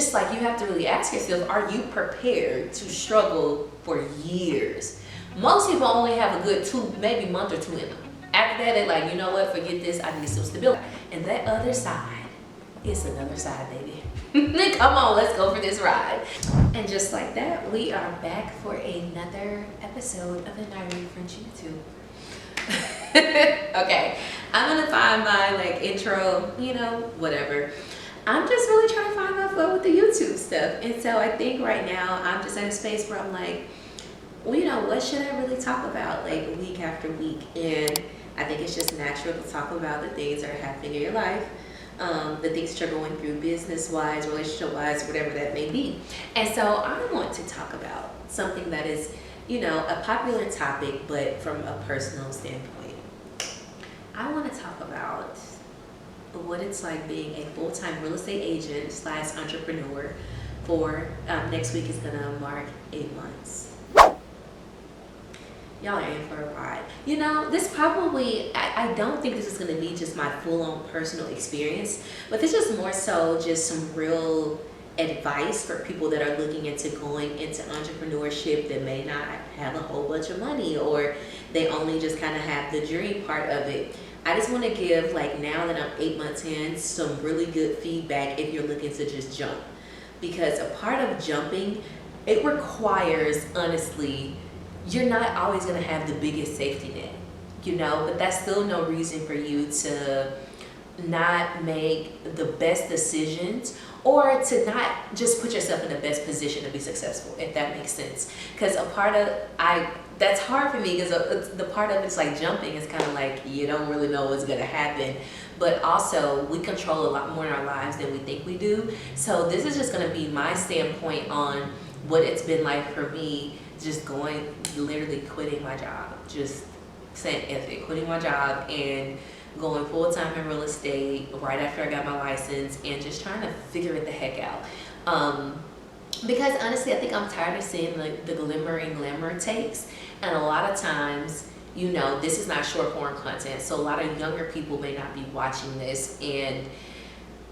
just like you have to really ask yourself, are you prepared to struggle for years? Most people only have a good maybe month or two in them. After that, they're like, you know what, forget this, I need some stability. And that other side is another side, baby. Come on, let's go for this ride. And just like that, we are back for another episode of the Nyree French YouTube. Okay, I'm gonna find my intro, whatever. I'm just really trying to find my flow with the YouTube stuff. And so I think right now I'm just in a space where I'm like, well, what should I really talk about week after week? And I think it's just natural to talk about the things that are happening in your life, the things that you're going through business-wise, relationship-wise, whatever that may be. And so I want to talk about something that is, a popular topic, but from a personal standpoint. I want to talk about what it's like being a full-time real estate agent / entrepreneur for, next week is gonna mark 8 months. Y'all are in for a ride. This probably, I don't think this is going to be just my full-on personal experience, but this is more so just some real advice for people that are looking into going into entrepreneurship that may not have a whole bunch of money, or they only just kind of have the dream part of it. I just want to give, now that I'm 8 months in, some really good feedback if you're looking to just jump. Because a part of jumping, it requires, honestly, you're not always going to have the biggest safety net, but that's still no reason for you to not make the best decisions or to not just put yourself in the best position to be successful, if that makes sense. Because a part of, that's hard for me because the part of it's jumping is kind of you don't really know what's going to happen. But also, we control a lot more in our lives than we think we do. So this is just going to be my standpoint on what it's been like for me, just literally quitting my job, just saying F it, quitting my job and going full-time in real estate right after I got my license and just trying to figure it the heck out. Because honestly, I think I'm tired of seeing the glimmer and glamour takes, and a lot of times, this is not short form content, so a lot of younger people may not be watching this, and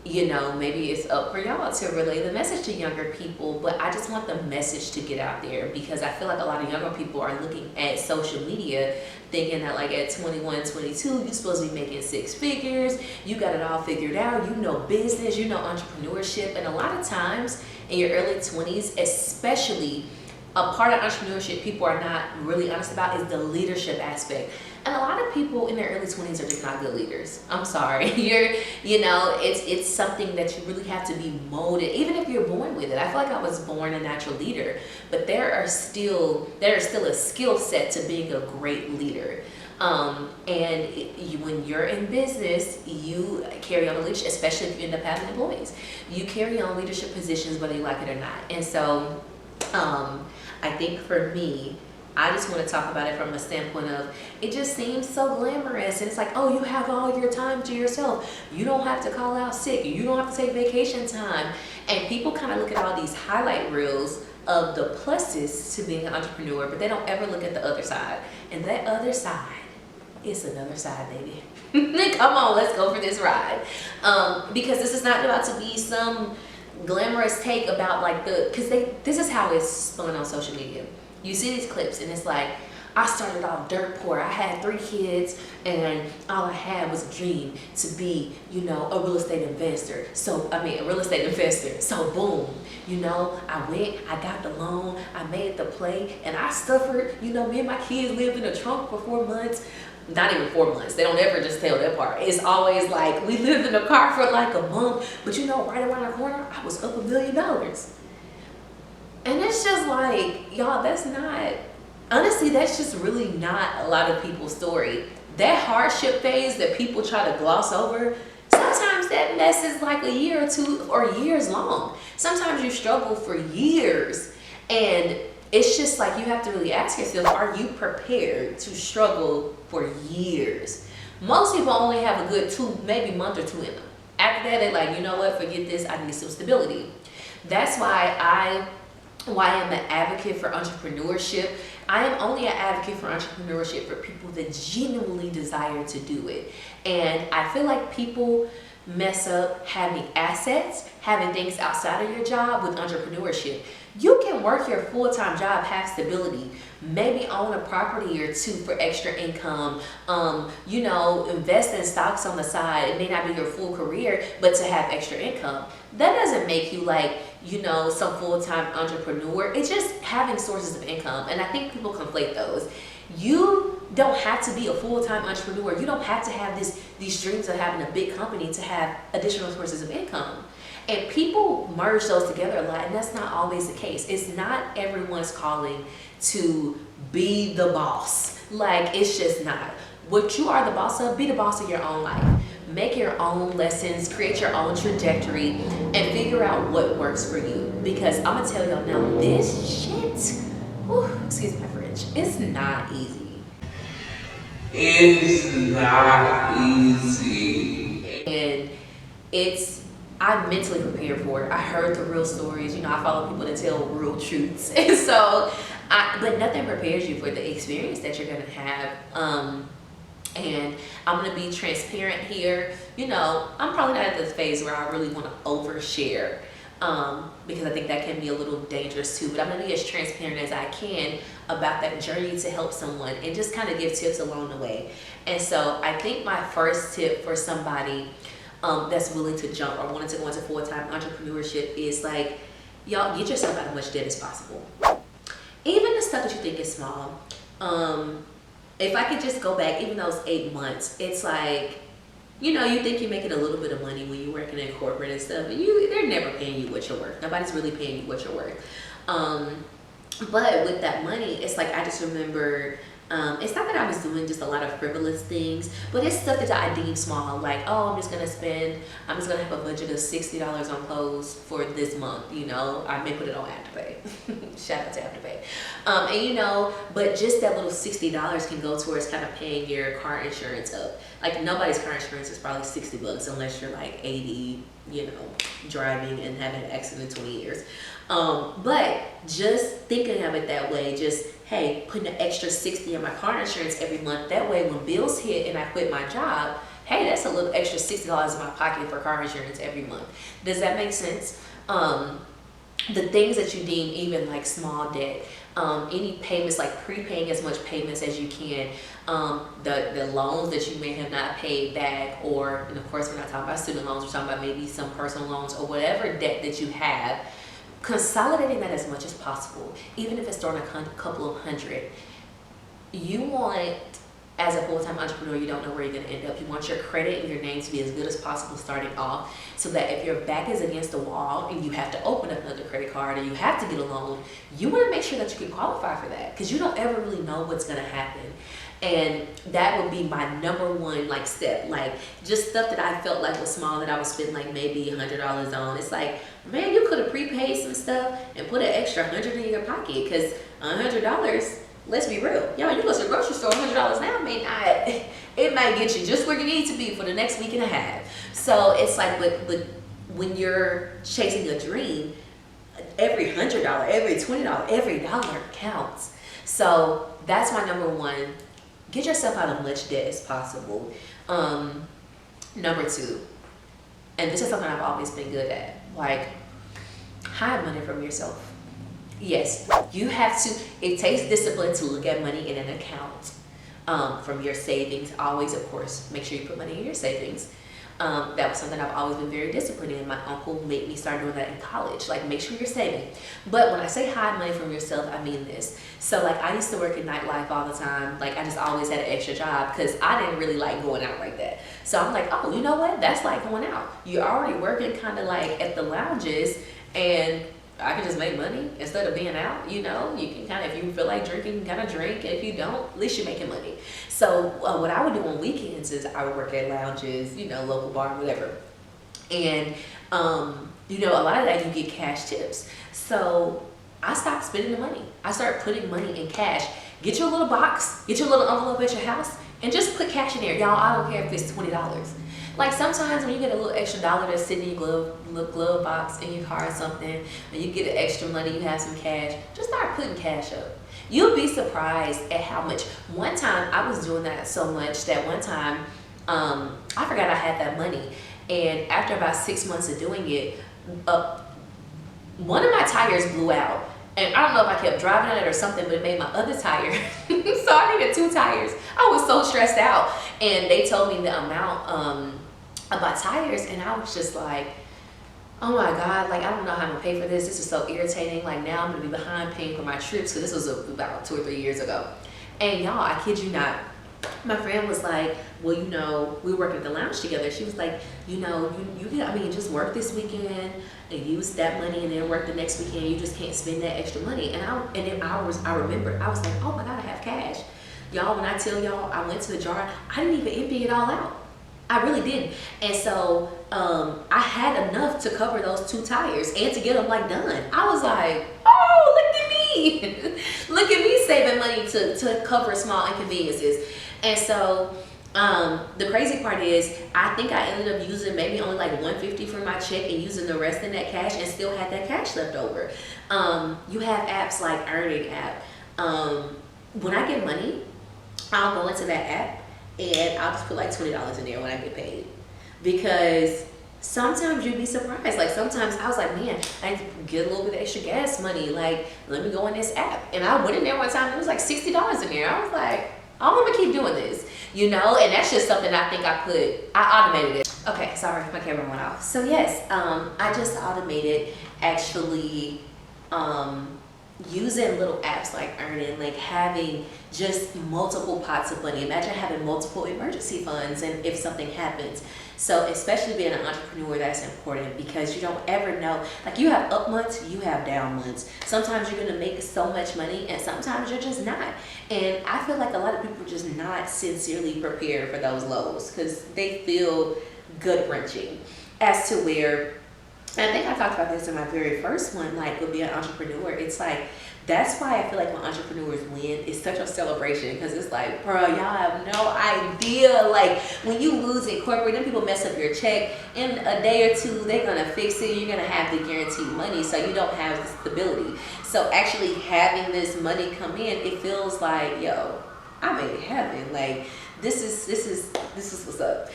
maybe it's up for y'all to relay the message to younger people, but I just want the message to get out there because I feel like a lot of younger people are looking at social media thinking that at 21, 22, you're supposed to be making 6 figures, you got it all figured out, business, entrepreneurship, and a lot of times in your early 20s, especially, a part of entrepreneurship people are not really honest about is the leadership aspect. And a lot of people in their early 20s are just not good leaders. I'm sorry. It's something that you really have to be molded, even if you're born with it. I feel like I was born a natural leader, but there is still a skill set to being a great leader. When you're in business, you carry on the leadership, especially if you end up having employees. You carry on leadership positions whether you like it or not. And so, I think for me, I just want to talk about it from a standpoint of it just seems so glamorous, and it's you have all your time to yourself. You don't have to call out sick. You don't have to take vacation time. And people kind of look at all these highlight reels of the pluses to being an entrepreneur, but they don't ever look at the other side. And that other side is another side, baby. Come on, let's go for this ride. Because this is not about to be some glamorous take about this is how it's spun on social media. You see these clips and it's I started off dirt poor. I had 3 kids and all I had was a dream to be, a real estate investor. So boom, I got the loan, I made the play, and I suffered, me and my kids lived in a trunk for 4 months. Not even 4 months. They don't ever just tell that part. It's always we lived in a car for a month, but right around the corner, I was up $1 million. And it's just y'all, that's not, honestly, that's just really not a lot of people's story. That hardship phase that people try to gloss over, sometimes that mess is a year or 2 or years long. Sometimes you struggle for years, and it's just you have to really ask yourself, are you prepared to struggle for years? Most people only have a good maybe month or two in them. After that, they're you know what, forget this, I need some stability. That's why I'm an advocate for entrepreneurship. I am only an advocate for entrepreneurship for people that genuinely desire to do it. And I feel like people mess up having assets, having things outside of your job with entrepreneurship. You can work your full-time job, have stability, maybe own a property or two for extra income, invest in stocks on the side. It may not be your full career, but to have extra income. That doesn't make you some full-time entrepreneur. It's just having sources of income. And I think people conflate those. You don't have to be a full-time entrepreneur. You don't have to have these dreams of having a big company to have additional sources of income. And people merge those together a lot, and that's not always the case. It's not everyone's calling to be the boss. It's just not. What you are the boss of, be the boss of your own life. Make your own lessons, create your own trajectory, and figure out what works for you. Because I'm going to tell y'all now, this shit, excuse my French, it's not easy. It's not easy. And I'm mentally prepared for it. I heard the real stories. I follow people that tell real truths. And so, but nothing prepares you for the experience that you're going to have. And I'm going to be transparent here. I'm probably not at this phase where I really want to overshare, because I think that can be a little dangerous too. But I'm going to be as transparent as I can about that journey to help someone and just kind of give tips along the way. And so I think my first tip for somebody that's willing to jump or wanting to go into full-time entrepreneurship is y'all get yourself out of as much debt as possible. Even the stuff that you think is small. If I could just go back, even those 8 months, it's you think you're making a little bit of money when you're working in corporate and stuff, and they're never paying you what you're worth. Nobody's really paying you what you're worth. But with that money, it's I just remember, it's not that I was doing just a lot of frivolous things, but it's stuff that I deem small. I'm just going to have a budget of $60 on clothes for this month. I may put it on Afterpay. Shout out to Afterpay. But just that little $60 can go towards kind of paying your car insurance up. Nobody's car insurance is probably $60 unless you're 80, driving and having an accident in 20 years. But just thinking of it that way, hey, putting an extra $60 in my car insurance every month. That way when bills hit and I quit my job, hey, that's a little extra $60 in my pocket for car insurance every month. Does that make sense? The things that you deem even small debt, any payments, prepaying as much payments as you can, the loans that you may have not paid back, and of course we're not talking about student loans, we're talking about maybe some personal loans or whatever debt that you have. Consolidating that as much as possible, even if it's throwing a couple of hundred. You want, as a full-time entrepreneur, you don't know where you're going to end up. You want your credit and your name to be as good as possible starting off, so that if your back is against the wall and you have to open up another credit card or you have to get a loan, you want to make sure that you can qualify for that, because you don't ever really know what's going to happen. And that would be my number one step. Just stuff that I felt was small that I was spending maybe $100 on. It's man, you could have prepaid some stuff and put an extra $100 in your pocket, because $100, let's be real, y'all, you go to the grocery store, $100 now it might get you just where you need to be for the next week and a half. So it's when you're chasing a dream, every $100, every $20, every dollar counts. So that's my number one. Get yourself out of as much debt as possible. Number two, and this is something I've always been good at, hide money from yourself. Yes, you have to. It takes discipline to look at money in an account, from your savings. Always, of course, make sure you put money in your savings. That was something I've always been very disciplined in. My uncle made me start doing that in college. Make sure you're saving. But when I say hide money from yourself, I mean this. So I used to work in nightlife all the time. I just always had an extra job because I didn't really like going out like that. So I'm oh, you know what? That's going out. You're already working kind of at the lounges, and I can just make money instead of being out. You can if you feel like drinking, you kind of drink. If you don't, at least you're making money. So what I would do on weekends is I would work at lounges, local bar, whatever. And, a lot of that you get cash tips. So I stopped spending the money. I started putting money in cash. Get your little box, get your little envelope at your house, and just put cash in there. Y'all, I don't care if it's $20. Sometimes when you get a little extra dollar that's sitting in your glove box in your car or something, and you get the extra money, you have some cash, just start putting cash up. You'll be surprised at how much. One time I was doing that so much that one time I forgot I had that money, And after about 6 months of doing it, one of my tires blew out. And I don't know if I kept driving on it or something, but it made my other tire. So I needed 2 tires. I was so stressed out. And they told me the amount of my tires, and I was just like, oh my God, like I don't know how I'm gonna pay for this. This is so irritating. Like now I'm gonna be behind paying for my trips, because this was about 2 or 3 years ago. And y'all, I kid you not, my friend was like, well, you know, we work at the lounge together. She was like, you know, you can, I mean, just work this weekend and use that money, and then work the next weekend. You just can't spend that extra money. And then I remembered, I was like, oh my God, I have cash. Y'all, when I tell y'all I went to the jar, I didn't even empty it all out. I really didn't. And so I had enough to cover those 2 tires and to get them like done. I was like, oh, look at me. Look at me saving money to cover small inconveniences. And so the crazy part is, I think I ended up using maybe only like $150 for my check and using the rest in that cash, and still had that cash left over. You have apps like Earning app. When I get money, I'll go into that app and I'll just put like $20 in there when I get paid, because sometimes you'd be surprised. Like sometimes I was like, man, I need to get a little bit of extra gas money. Like, let me go in this app. And I went in there one time, it was like $60 in there. I was like, I'm gonna keep doing this, you know? And that's just something I think I automated it. Okay, sorry, my camera went off. So yes, I just automated actually using little apps like Earning, like having just multiple pots of money. Imagine having multiple emergency funds, and if something happens. So especially being an entrepreneur, that's important, because you don't ever know, like you have up months, you have down months. Sometimes you're gonna make so much money, and sometimes you're just not. And I feel like a lot of people are just not sincerely prepared for those lows, because they feel gut wrenching as to where, and I think I talked about this in my very first one, like with being an entrepreneur. It's like, that's why I feel like when entrepreneurs win, it's such a celebration, because it's like, bro, y'all have no idea. Like when you lose in corporate, then people mess up your check. In a day or two, they're gonna fix it. You're gonna have the guaranteed money, so you don't have the stability. So actually having this money come in, it feels like, yo, I made it happen. Like this is what's up.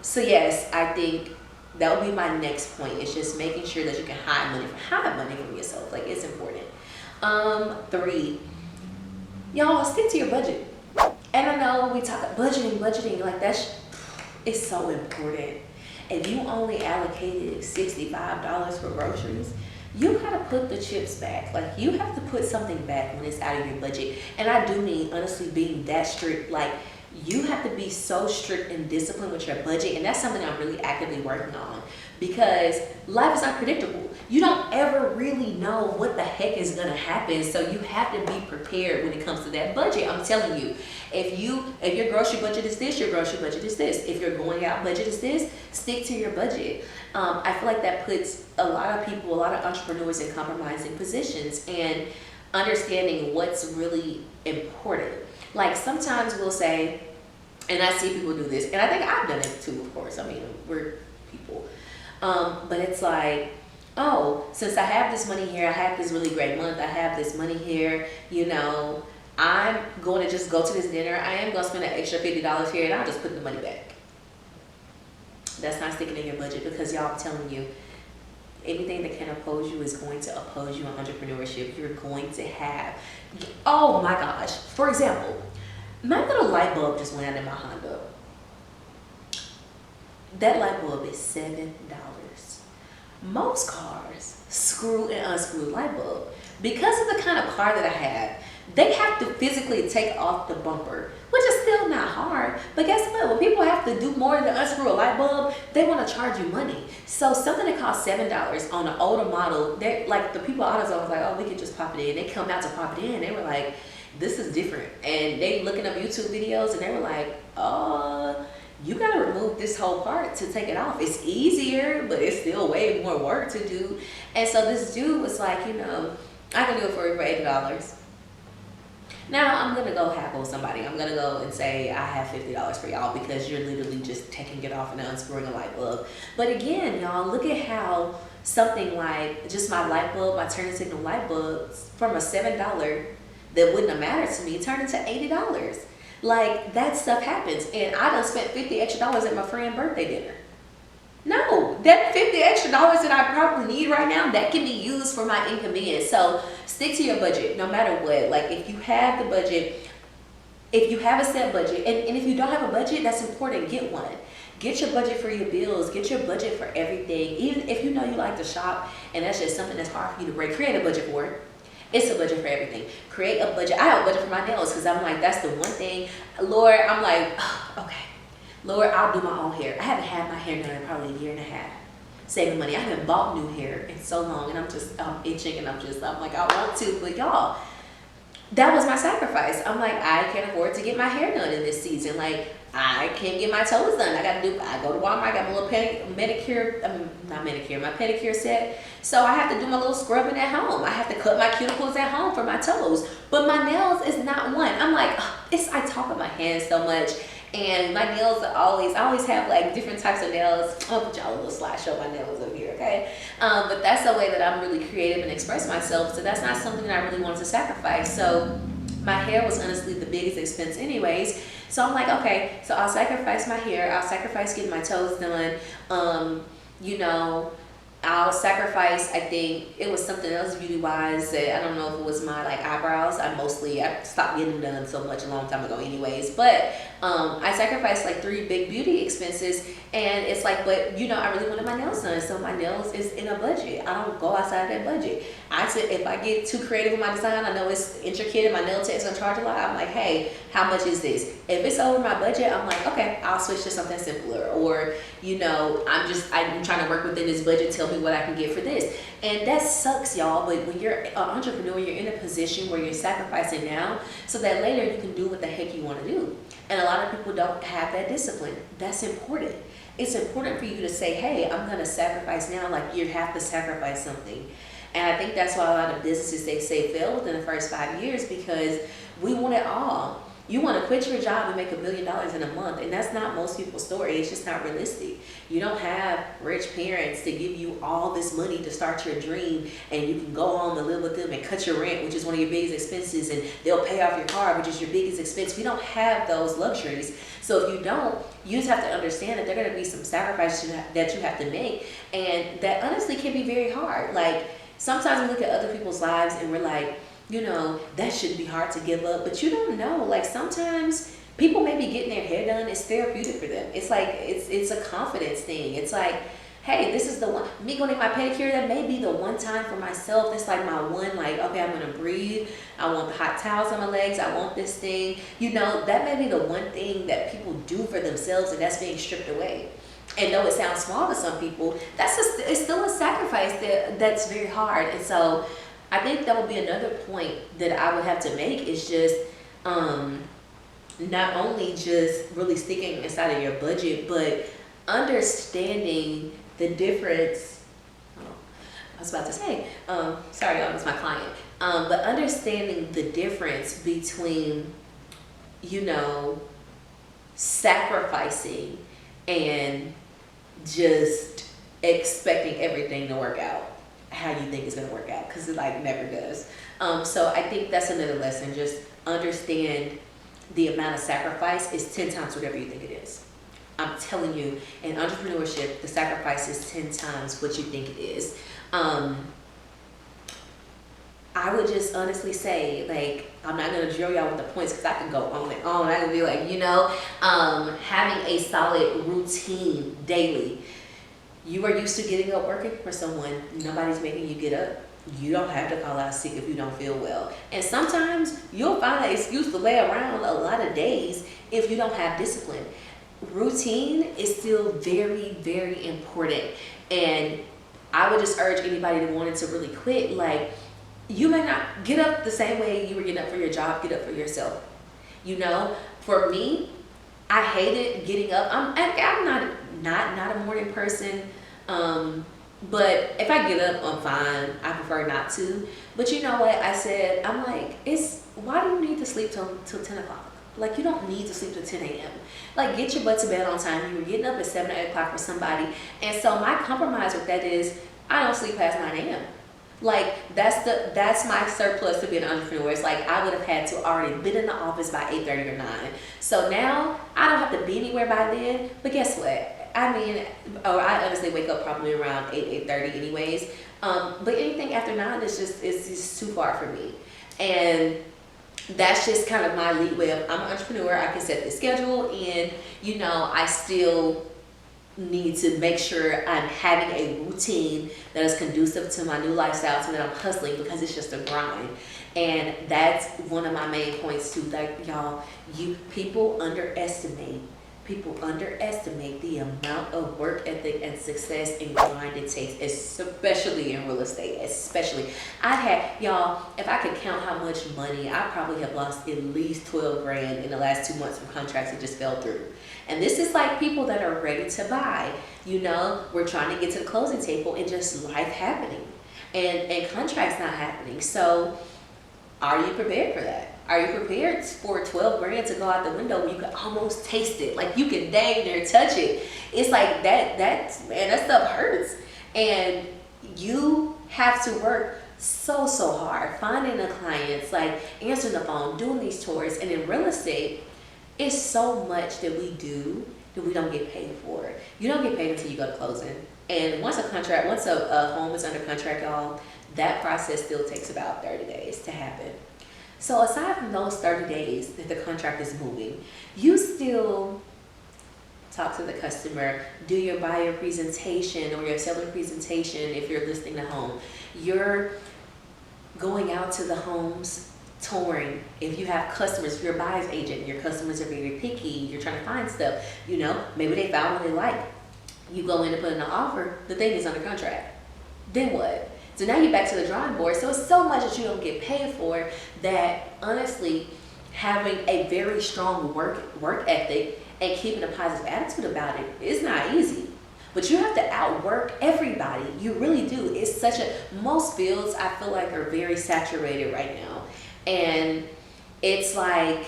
So yes, I think that would be my next point. It's just making sure that you can hide money from yourself. Like it's important. 3, y'all stick to your budget. And I know we talk budgeting, like it's so important. If you only allocated $65 for groceries, you gotta put the chips back. Like you have to put something back when it's out of your budget. And I do mean honestly being that strict. Like you have to be so strict and disciplined with your budget, and that's something I'm really actively working on, because life is unpredictable. You don't ever really know what the heck is gonna happen, so you have to be prepared when it comes to that budget. I'm telling you, if your grocery budget is this, your grocery budget is this. If your going out budget is this, stick to your budget. I feel like that puts a lot of people, a lot of entrepreneurs in compromising positions, and understanding what's really important. Like sometimes we'll say, and I see people do this, and I think I've done it too, of course. I mean, we're people. But it's like, oh, since I have this money here, I have this really great month, I have this money here, you know, I'm going to just go to this dinner. I am going to spend an extra $50 here, and I'll just put the money back. That's not sticking in your budget, because y'all, I'm telling you, anything that can oppose you is going to oppose you in entrepreneurship. You're going to have, oh my gosh. For example, my little light bulb just went out in my Honda. That light bulb is $7. Most cars screw and unscrew the light bulb. Because of the kind of car that I have, they have to physically take off the bumper, which is still not hard. But guess what? When people have to do more than unscrew a light bulb, they want to charge you money. So something that costs $7 on an older model, they're like, the people at AutoZone was like, oh, we can just pop it in. They come out to pop it in. They were like, this is different. And they looking up YouTube videos, and they were like, you gotta remove this whole part to take it off. It's easier, but it's still way more work to do. And so this dude was like, you know, I can do it for $80. Now I'm gonna go hackle somebody. I'm gonna go and say I have $50 for y'all, because you're literally just taking it off and unscrewing a light bulb. But again, y'all, look at how something like just my light bulb, my turn signal light bulbs, from a $7 that wouldn't have mattered to me turned into $80. Like that stuff happens, and I done spent $50 extra at my friend's birthday dinner. No, that $50 extra that I probably need right now, that can be used for my inconvenience. So stick to your budget no matter what. Like if you have the budget, if you have a set budget, and if you don't have a budget, that's important, get one. Get your budget for your bills, get your budget for everything. Even if you know you like to shop and that's just something that's hard for you to break, create a budget for it. It's a budget for everything. Create a budget. I have a budget for my nails because I'm like, that's the one thing. Lord, I'm like, okay. Lord, I'll do my own hair. I haven't had my hair done in probably a year and a half. Saving money. I haven't bought new hair in so long and I'm itching and I'm like, I want to, but y'all, that was my sacrifice. I'm like, I can't afford to get my hair done in this season. Like, I can't get my toes done. I go to Walmart, I got my little my pedicure set. So I have to do my little scrubbing at home. I have to cut my cuticles at home for my toes. But my nails is not one. I'm like, I talk with my hands so much. And my nails are I always have like different types of nails. I'll put y'all a little slideshow of my nails over here, okay? But that's the way that I'm really creative and express myself. So that's not something that I really wanted to sacrifice. So my hair was honestly the biggest expense anyways. So I'm like, okay, so I'll sacrifice my hair. I'll sacrifice getting my toes done. I'll sacrifice, I think it was something else beauty wise that I don't know if it was my like eyebrows. I stopped getting them done so much a long time ago anyways, but I sacrificed like 3 big beauty expenses, and it's like, but I really wanted my nails done, so my nails is in a budget. I don't go outside that budget. I said if I get too creative with my design, I know it's intricate and my nail tech's gonna charge a lot, I'm like, hey, how much is this? If it's over my budget, I'm like, okay, I'll switch to something simpler, or I'm trying to work within this budget, tell me what I can get for this. And that sucks, y'all, but when you're an entrepreneur, you're in a position where you're sacrificing now so that later you can do what the heck you want to do. And a lot of people don't have that discipline. That's important. It's important for you to say, hey, I'm going to sacrifice now. Like, you have to sacrifice something. And I think that's why a lot of businesses, they say, fail within the first 5 years, because we want it all. You want to quit your job and make $1 million in a month, and that's not most people's story. It's just not realistic. You don't have rich parents to give you all this money to start your dream, and you can go home and live with them and cut your rent, which is one of your biggest expenses, and they'll pay off your car, which is your biggest expense. We don't have those luxuries. So if you don't, you just have to understand that there are going to be some sacrifices that you have to make, and that honestly can be very hard. Like, sometimes we look at other people's lives and we're like, that shouldn't be hard to give up, but you don't know. Like, sometimes people may be getting their hair done, it's therapeutic for them. It's like, it's a confidence thing. It's like, hey, this is the one, me going to my pedicure, that may be the one time for myself. It's like my one, like, okay, I'm going to breathe. I want the hot towels on my legs. I want this thing. That may be the one thing that people do for themselves, and that's being stripped away. And though it sounds small to some people, it's still a sacrifice that's very hard. And so I think that would be another point that I would have to make, is just not only just really sticking inside of your budget, but understanding the difference. I was about to say, sorry, y'all, it's my client. But understanding the difference between, sacrificing and just expecting everything to work out how you think it's going to work out, because it like never does. So I think that's another lesson. Just understand the amount of sacrifice is 10 times whatever you think it is. I'm telling you, in entrepreneurship, the sacrifice is 10 times what you think it is. I would just honestly say, like, I'm not going to drill y'all with the points because I can go on and on. I can be like, having a solid routine daily. You are used to getting up working for someone. Nobody's making you get up. You don't have to call out sick if you don't feel well. And sometimes you'll find an excuse to lay around a lot of days if you don't have discipline. Routine is still very, very important. And I would just urge anybody that wanted to really quit, like, you may not get up the same way you were getting up for your job, get up for yourself. For me, I hated getting up. I'm not a morning person, but if I get up, I'm fine. I prefer not to. But you know what? I'm like, why do you need to sleep till 10 o'clock? Like, you don't need to sleep till 10 a.m. Like, get your butt to bed on time. You were getting up at 7 or 8 o'clock for somebody. And so my compromise with that is I don't sleep past 9 a.m. Like, that's my surplus to being an entrepreneur. It's like I would have had to already been in the office by 8:30 or 9. So now I don't have to be anywhere by then. But guess what? I mean, or I honestly wake up probably around 8:30 anyways. But anything after 9 is just too far for me. And that's just kind of my leeway of I'm an entrepreneur. I can set the schedule, and I still need to make sure I'm having a routine that is conducive to my new lifestyle, so that I'm hustling, because it's just a grind. And that's one of my main points too. Like, y'all, people underestimate the amount of work ethic and success and grind it takes, especially in real estate. Especially, y'all, if I could count how much money, I probably have lost at least 12 grand in the last 2 months from contracts that just fell through. And this is like people that are ready to buy. We're trying to get to the closing table, and just life happening, and contracts not happening. So, are you prepared for that? Are you prepared for 12 grand to go out the window when you can almost taste it? Like, you can dang near touch it. It's like man, that stuff hurts. And you have to work so hard finding the clients, like answering the phone, doing these tours. And in real estate, it's so much that we do that we don't get paid for. You don't get paid until you go to closing. And once a home is under contract, y'all, that process still takes about 30 days to happen. So aside from those 30 days that the contract is moving, you still talk to the customer, do your buyer presentation or your seller presentation if you're listing the home. You're going out to the homes, touring. If you have customers, if you're a buyer's agent, your customers are very picky, you're trying to find stuff, maybe they found what they like. You go in and put in an offer, the thing is under contract. Then what? So now you're back to the drawing board. So it's so much that you don't get paid for, that honestly, having a very strong work ethic and keeping a positive attitude about it is not easy. But you have to outwork everybody. You really do. It's most fields I feel like are very saturated right now. And it's like,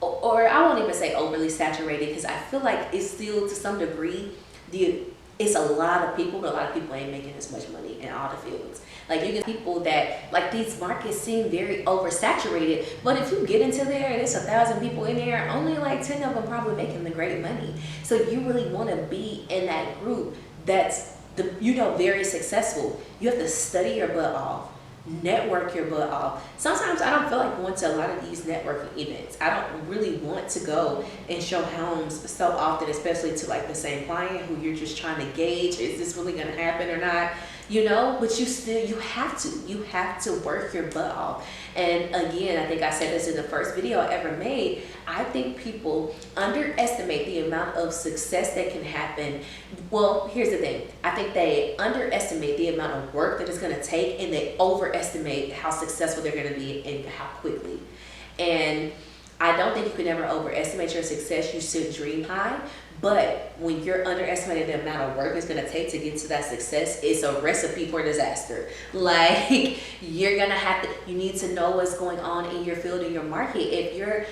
or I won't even say overly saturated, because I feel like it's still to some degree, it's a lot of people, but a lot of people ain't making as much money in all the fields. Like, you get people that, like, these markets seem very oversaturated, but if you get into there and it's 1,000 people in there, only like 10 of them probably making the great money. So you really want to be in that group that's very successful. You have to study your butt off, network your butt off. Sometimes I don't feel like going to a lot of these networking events. I don't really want to go and show homes so often, especially to like the same client who you're just trying to gauge, is this really going to happen or not? But you have to work your butt off. And again, I think I said this in the first video I ever made, I think people underestimate the amount of success that can happen. Well, here's the thing. I think they underestimate the amount of work that it's going to take, and they overestimate how successful they're going to be and how quickly. And I don't think you can ever overestimate your success. You should dream high. But when you're underestimating the amount of work it's going to take to get to that success, it's a recipe for disaster. Like, you need to know what's going on in your field, in your market. If you're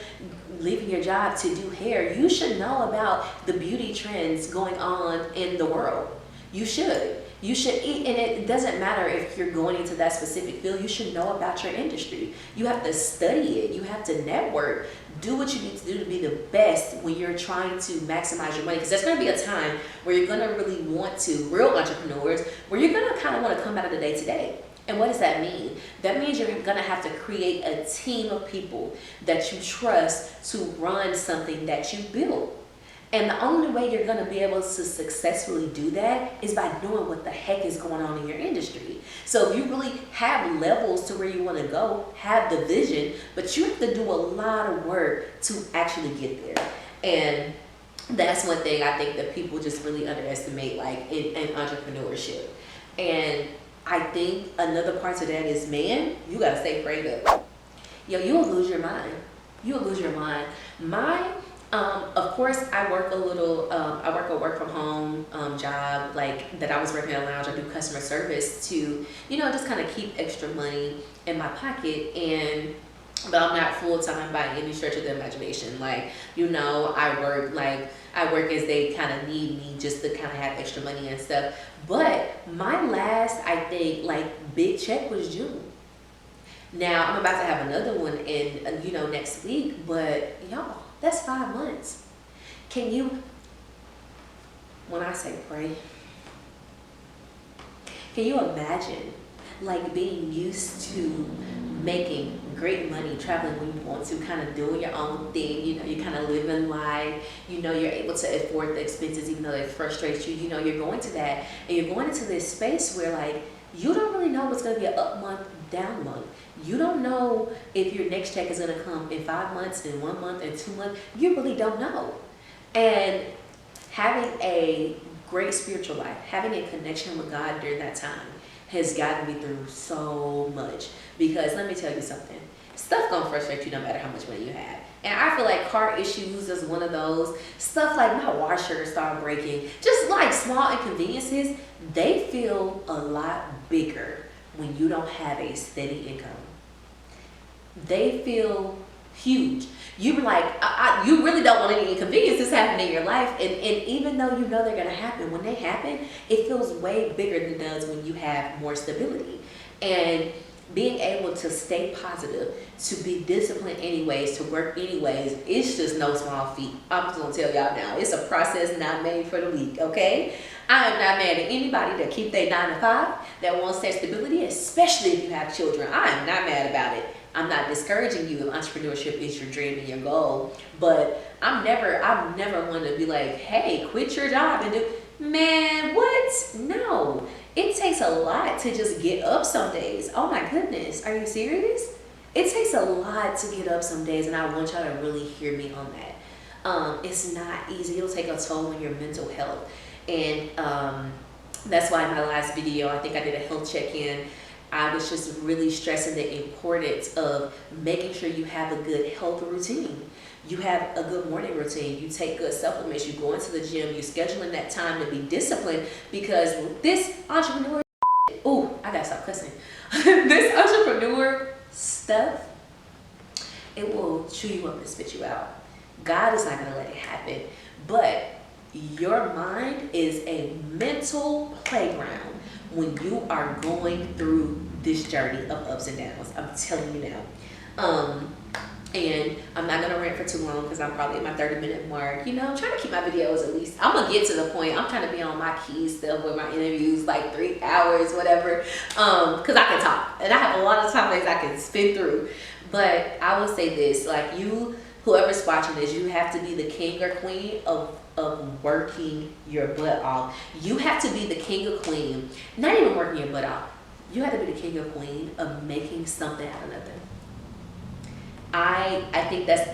leaving your job to do hair, you should know about the beauty trends going on in the world. You should eat, and it doesn't matter if you're going into that specific field, you should know about your industry. You have to study it, you have to network, do what you need to do to be the best when you're trying to maximize your money. Because there's going to be a time where you're going to really want to, real entrepreneurs, where you're going to kind of want to come out of the day to day. And what does that mean? That means you're going to have to create a team of people that you trust to run something that you built. And the only way you're going to be able to successfully do that is by knowing what the heck is going on in your industry. So if you really have levels to where you want to go, have the vision, but you have to do a lot of work to actually get there. And that's one thing I think that people just really underestimate, like in entrepreneurship. And I think another part to that is, man, you got to stay prayed up. You'll lose your mind. You'll lose your mind. Of course, I work a work from home job, like that I was working at a lounge. I do customer service to, just kind of keep extra money in my pocket. But I'm not full time by any stretch of the imagination. Like, I work as they kind of need me just to kind of have extra money and stuff. But my last, I think, like, big check was June. Now I'm about to have another one in, next week, but y'all, that's 5 months. Can you when I say pray, can you imagine like being used to making great money, traveling when you want to, kind of doing your own thing, you know, you kind of living life, you know, you're able to afford the expenses even though they frustrate you, you know, you're going to that, and you're going into this space where like, you don't really know what's going to be an up month, down month. You don't know if your next check is going to come in 5 months, in 1 month, in 2 months. You really don't know. And having a great spiritual life, having a connection with God during that time has gotten me through so much. Because let me tell you something, stuff gonna frustrate you no matter how much money you have. And I feel like car issues is one of those. Stuff like my washer started breaking, just like small inconveniences, they feel a lot bigger when you don't have a steady income. They feel huge. You like, you really don't want any inconveniences happening in your life, and even though you know they're gonna happen, when they happen, it feels way bigger than it does when you have more stability. And being able to stay positive, to be disciplined anyways, to work anyways, it's just no small feat. I'm just gonna tell y'all now, it's a process not made for the weak, okay? I am not mad at anybody that keep their 9 to 5, that wants that stability, especially if you have children. I am not mad about it. I'm not discouraging you if entrepreneurship is your dream and your goal, but I'm never one to be like, hey, quit your job and do, man, what? No. It takes a lot to just get up some days. Oh my goodness, are you serious? It takes a lot to get up some days, and I want y'all to really hear me on that. It's not easy. It'll take a toll on your mental health. And that's why in my last video, I think I did a health check-in, I was just really stressing the importance of making sure you have a good health routine. You have a good morning routine. You take good supplements. You go into the gym. You scheduling that time to be disciplined, because this entrepreneur, oh, I gotta stop cussing. This entrepreneur stuff, it will chew you up and spit you out. God is not gonna let it happen, but your mind is a mental playground when you are going through this journey of ups and downs. I'm telling you now. And I'm not gonna rant for too long because I'm probably at my 30-minute mark. You know, I'm trying to keep my videos at least, I'm gonna get to the point. I'm trying to be on my key stuff with my interviews, like 3 hours, whatever. Cause I can talk and I have a lot of topics I can spin through. But I will say this, like, you, whoever's watching this, you have to be the king or queen of working your butt off. You have to be the king or queen, not even working your butt off. You have to be the king or queen of making something out of nothing. I think that's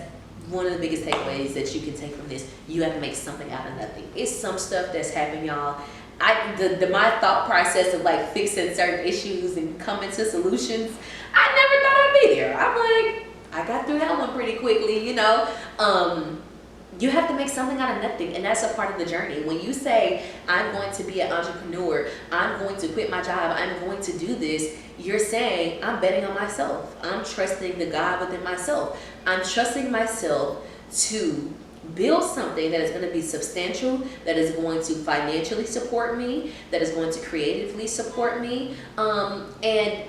one of the biggest takeaways that you can take from this. You have to make something out of nothing. It's some stuff that's happened, y'all. My thought process of like fixing certain issues and coming to solutions, I never thought I'd be there. I'm like, I got through that one pretty quickly, you know. You have to make something out of nothing, and that's a part of the journey. When you say, I'm going to be an entrepreneur, I'm going to quit my job, I'm going to do this, you're saying, I'm betting on myself. I'm trusting the God within myself. I'm trusting myself to build something that is going to be substantial, that is going to financially support me, that is going to creatively support me, and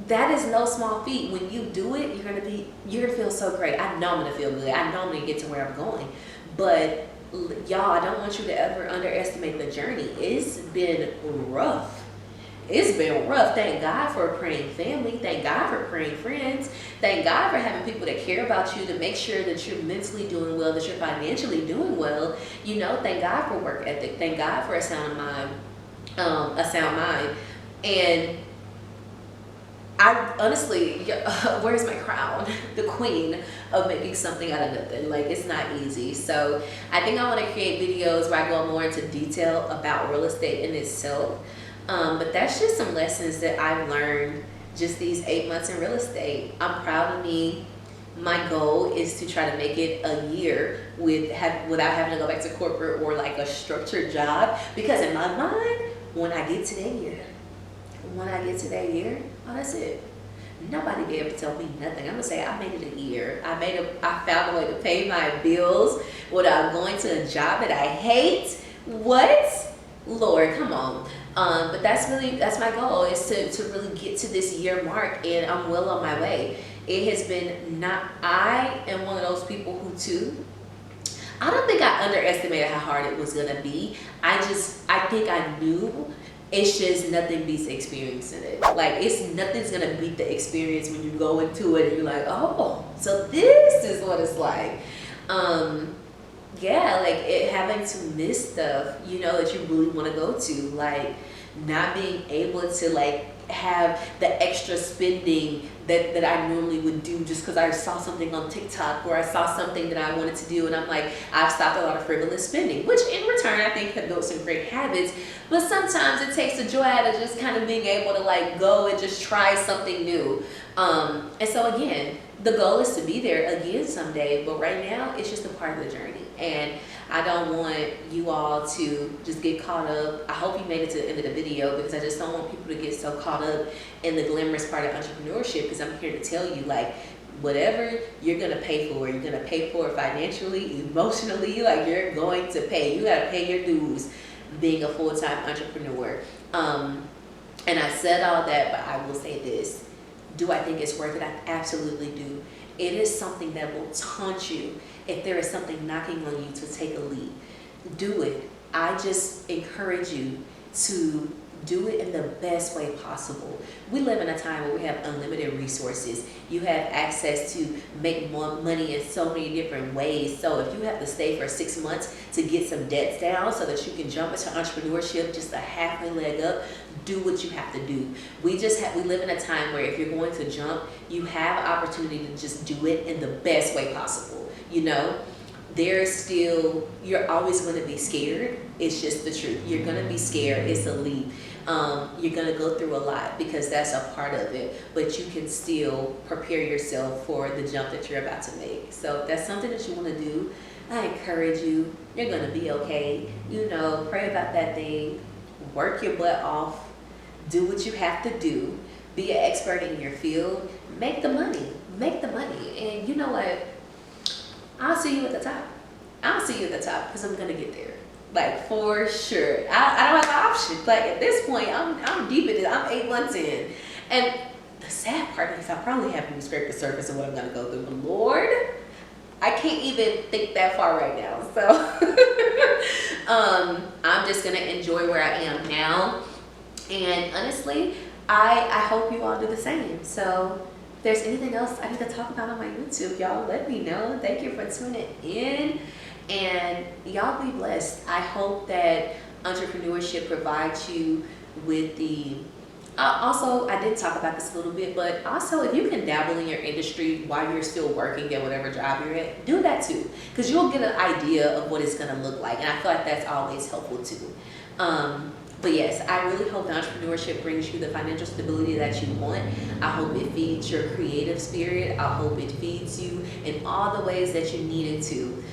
that is no small feat. When you do it, you're gonna feel so great. I know I'm gonna feel good. I know I'm gonna get to where I'm going. But y'all, I don't want you to ever underestimate the journey. It's been rough. It's been rough. Thank God for a praying family. Thank God for praying friends. Thank God for having people that care about you, to make sure that you're mentally doing well, that you're financially doing well. You know, thank God for work ethic. Thank God for a sound mind. And I honestly, where's my crown? The queen of making something out of nothing. Like, it's not easy. So I think I want to create videos where I go more into detail about real estate in itself. But that's just some lessons that I've learned just these 8 months in real estate. I'm proud of me. My goal is to try to make it a year without having to go back to corporate or like a structured job. Because in my mind, when I get to that year, oh, that's it. Nobody be able to tell me nothing. I'm gonna say I made it a year. I found a way to pay my bills without going to a job that I hate. What? Lord, come on. But that's my goal, is to really get to this year mark, and I'm well on my way. It has been I am one of those people who too, I don't think I underestimated how hard it was gonna be. I think I knew. It's just nothing beats experiencing it. Like nothing's gonna beat the experience when you go into it and you're like, oh, so this is what it's like. Yeah, like having to miss stuff, you know, that you really want to go to, like not being able to like have the extra spending that I normally would do just because I saw something on TikTok or I saw something that I wanted to do, and I'm like, I've stopped a lot of frivolous spending, which in return I think have built some great habits. But sometimes it takes the joy out of just kind of being able to like go and just try something new. And so again, the goal is to be there again someday, but right now it's just a part of the journey. And I don't want you all to just get caught up. I hope you made it to the end of the video, because I just don't want people to get so caught up in the glamorous part of entrepreneurship, because I'm here to tell you, like, whatever you're gonna pay for, you're gonna pay for it financially, emotionally, like you're going to pay. You gotta pay your dues being a full-time entrepreneur. And I said all that, but I will say this. Do I think it's worth it? I absolutely do. It is something that will taunt you if there is something knocking on you to take a leap. Do it. I just encourage you to do it in the best way possible. We live in a time where we have unlimited resources. You have access to make more money in so many different ways. So if you have to stay for 6 months to get some debts down so that you can jump into entrepreneurship just a halfway leg up, do what you have to do. We live in a time where if you're going to jump, you have an opportunity to just do it in the best way possible. You know, you're always going to be scared. It's just the truth. You're going to be scared. It's a leap. You're going to go through a lot because that's a part of it, but you can still prepare yourself for the jump that you're about to make. So if that's something that you want to do, I encourage you. You're going to be okay. You know, pray about that thing. Work your butt off. Do what you have to do. Be an expert in your field. Make the money. Make the money. And you know what? I'll see you at the top. I'll see you at the top because I'm going to get there. Like, for sure. I don't have an option. Like, at this point, I'm deep in it. I'm 8 months in. And the sad part is I probably haven't even scraped the surface of what I'm going to go through. But Lord, I can't even think that far right now. So, I'm just going to enjoy where I am now. And honestly, I hope you all do the same. So if there's anything else I need to talk about on my YouTube, y'all let me know. Thank you for tuning in. And y'all be blessed. I hope that entrepreneurship provides you with the... also, I did talk about this a little bit, but also if you can dabble in your industry while you're still working at whatever job you're at, do that too. Because you'll get an idea of what it's going to look like. And I feel like that's always helpful too. But yes, I really hope that entrepreneurship brings you the financial stability that you want. I hope it feeds your creative spirit. I hope it feeds you in all the ways that you need it to.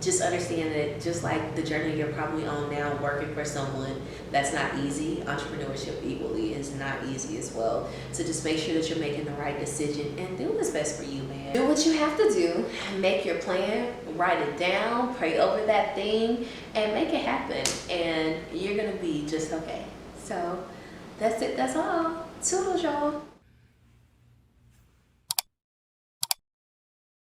Just understand that just like the journey you're probably on now, working for someone, that's not easy. Entrepreneurship equally is not easy as well. So just make sure that you're making the right decision and do what's best for you, man. Do what you have to do. Make your plan, write it down, pray over that thing, and make it happen. And you're gonna be just okay. So that's it. That's all. Toodles, y'all.